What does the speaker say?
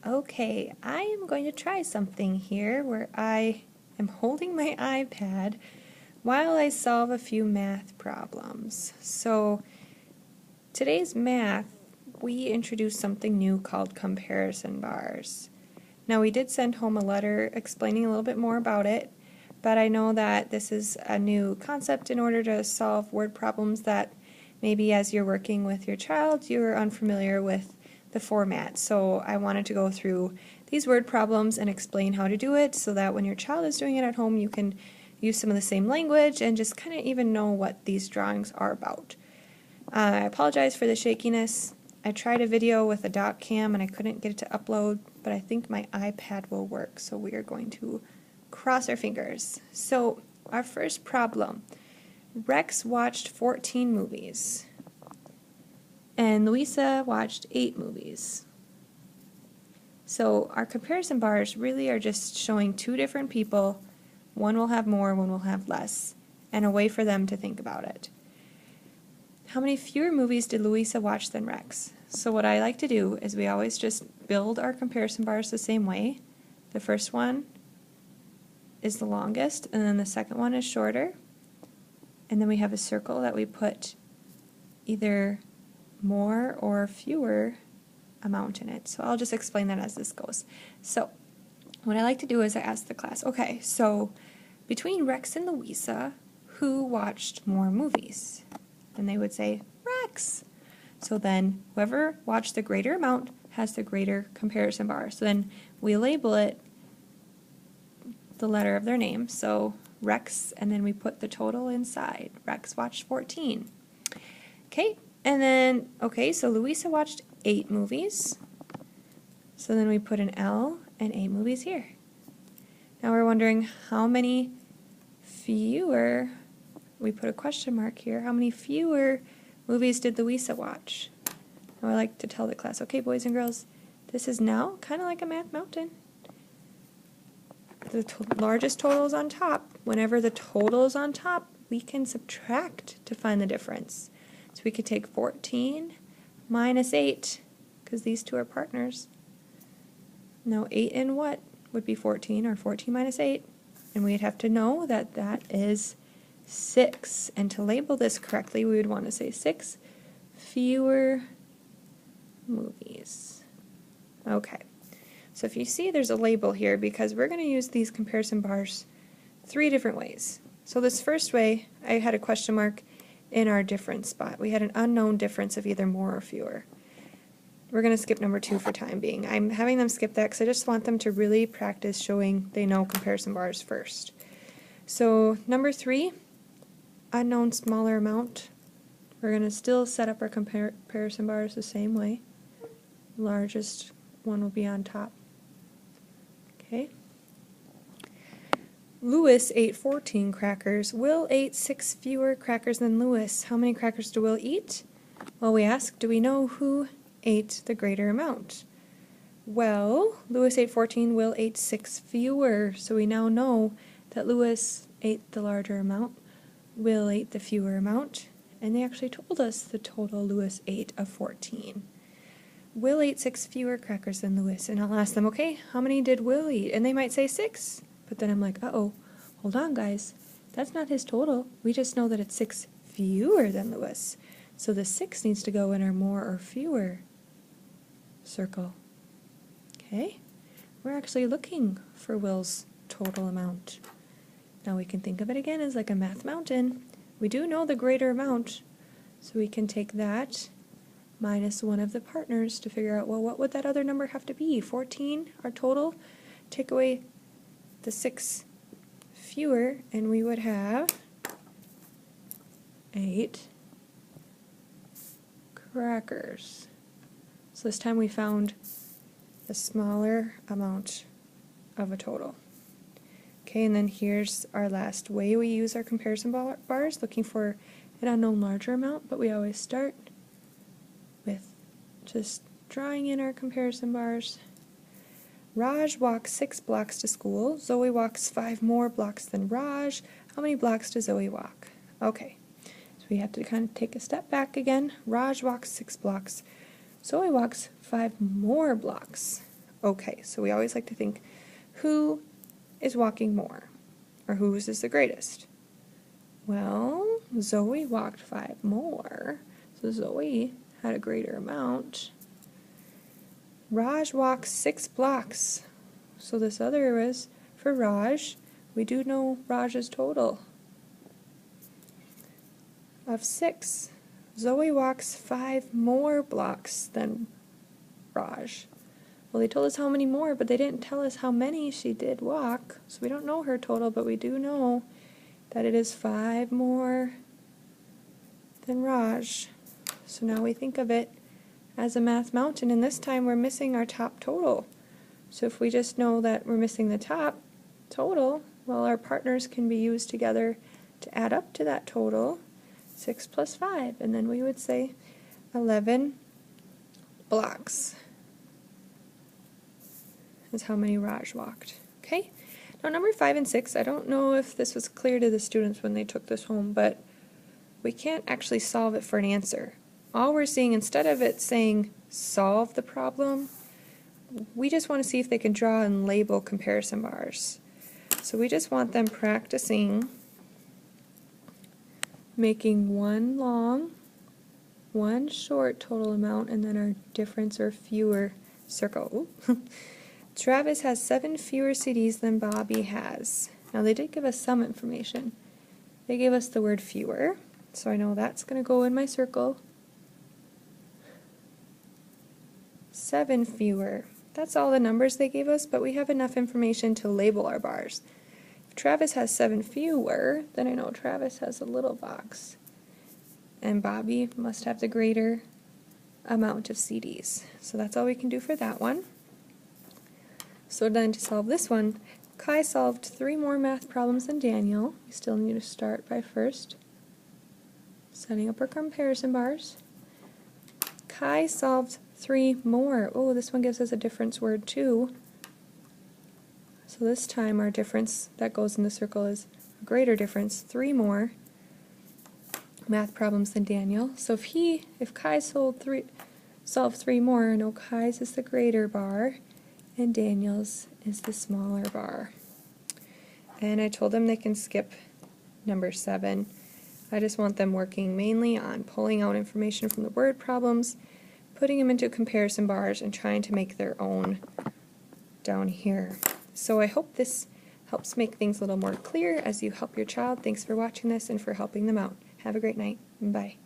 Okay, I am going to try something here where I am holding my iPad while I solve a few math problems. So today's math, we introduced something new called comparison bars. Now we did send home a letter explaining a little bit more about it, but I know that this is a new concept in order to solve word problems that maybe as you're working with your child, you're unfamiliar with the format. So I wanted to go through these word problems and explain how to do it so that when your child is doing it at home, you can use some of the same language and just kind of even know what these drawings are about. I apologize for the shakiness. I tried a video with a dock cam and I couldn't get it to upload, but I think my iPad will work, so we are going to cross our fingers. So our first problem, Rex watched 14 movies and Louisa watched 8 movies. So our comparison bars really are just showing two different people. One will have more, one will have less, and a way for them to think about it. How many fewer movies did Louisa watch than Rex? So what I like to do is we always just build our comparison bars the same way. The first one is the longest, and then the second one is shorter. And then we have a circle that we put either more or fewer amount in it. So I'll just explain that as this goes. So what I like to do is I ask the class, okay, so between Rex and Louisa, who watched more movies? And they would say, Rex. So then whoever watched the greater amount has the greater comparison bar. So then we label it the letter of their name. So Rex, and then we put the total inside. Rex watched 14. Okay, and then, okay, so Louisa watched 8 movies. So then we put an L and 8 movies here. Now we're wondering how many fewer, we put a question mark here, how many fewer movies did Louisa watch? Now I like to tell the class, okay, boys and girls, this is now kind of like a math mountain. The largest total is on top. Whenever the total is on top, we can subtract to find the difference. So we could take 14 minus 8, because these two are partners. Now 8 and what would be 14, or 14 minus 8? And we'd have to know that that is 6. And to label this correctly, we would want to say 6 fewer movies. Okay. So if you see, there's a label here because we're going to use these comparison bars 3 different ways. So this first way, I had a question mark in our difference spot. We had an unknown difference of either more or fewer. We're going to skip number 2 for time being. I'm having them skip that because I just want them to really practice showing they know comparison bars first. So number 3, unknown smaller amount. We're going to still set up our comparison bars the same way. Largest one will be on top. Okay. Louis ate 14 crackers. Will ate 6 fewer crackers than Louis. How many crackers do Will eat? Well, we ask, do we know who ate the greater amount? Well, Louis ate 14, Will ate 6 fewer. So we now know that Louis ate the larger amount, Will ate the fewer amount, and they actually told us the total Louis ate of 14. Will ate 6 fewer crackers than Louis, and I'll ask them, okay, how many did Will eat? And they might say 6, but then I'm like, uh-oh, hold on, guys. That's not his total. We just know that it's 6 fewer than Louis. So the 6 needs to go in our more or fewer circle. Okay? We're actually looking for Will's total amount. Now we can think of it again as like a math mountain. We do know the greater amount, so we can take that minus one of the partners to figure out, well, what would that other number have to be? 14, our total. Take away the 6 fewer, and we would have 8 crackers. So this time we found a smaller amount of a total. Okay, and then here's our last way we use our comparison bars, looking for an unknown larger amount, but we always start with just drawing in our comparison bars. Raj walks 6 blocks to school. Zoe walks 5 more blocks than Raj. How many blocks does Zoe walk? Okay, so we have to kind of take a step back again. Raj walks 6 blocks. Zoe walks 5 more blocks. Okay, so we always like to think, who is walking more? Or whose is the greatest? Well, Zoe walked 5 more, so Zoe had a greater amount. Raj walks 6 blocks, so this other is for Raj. We do know Raj's total of 6. Zoe walks 5 more blocks than Raj. Well, they told us how many more, but they didn't tell us how many she did walk, so we don't know her total, but we do know that it is 5 more than Raj. So now we think of it as a math mountain, and this time we're missing our top total. So if we just know that we're missing the top total, well, our partners can be used together to add up to that total, 6 plus 5, and then we would say 11 blocks is how many Raj walked. Okay? Now number 5 and 6, I don't know if this was clear to the students when they took this home, but we can't actually solve it for an answer. All we're seeing, instead of it saying solve the problem, we just want to see if they can draw and label comparison bars. So we just want them practicing making one long, one short total amount, and then our difference or fewer circle. Travis has 7 fewer CDs than Bobby has. Now they did give us some information. They gave us the word fewer, so I know that's going to go in my circle. 7 fewer. That's all the numbers they gave us, but we have enough information to label our bars. If Travis has 7 fewer, then I know Travis has a little box. And Bobby must have the greater amount of CDs. So that's all we can do for that one. So then to solve this one, Kai solved 3 more math problems than Daniel. We still need to start by first setting up our comparison bars. Kai solved 3 more. Oh, this one gives us a difference word too. So this time our difference that goes in the circle is a greater difference, 3 more math problems than Daniel. So if Kai solved 3 more, I know Kai's is the greater bar and Daniel's is the smaller bar. And I told them they can skip number 7. I just want them working mainly on pulling out information from the word problems, putting them into comparison bars, and trying to make their own down here. So I hope this helps make things a little more clear as you help your child. Thanks for watching this and for helping them out. Have a great night. Bye.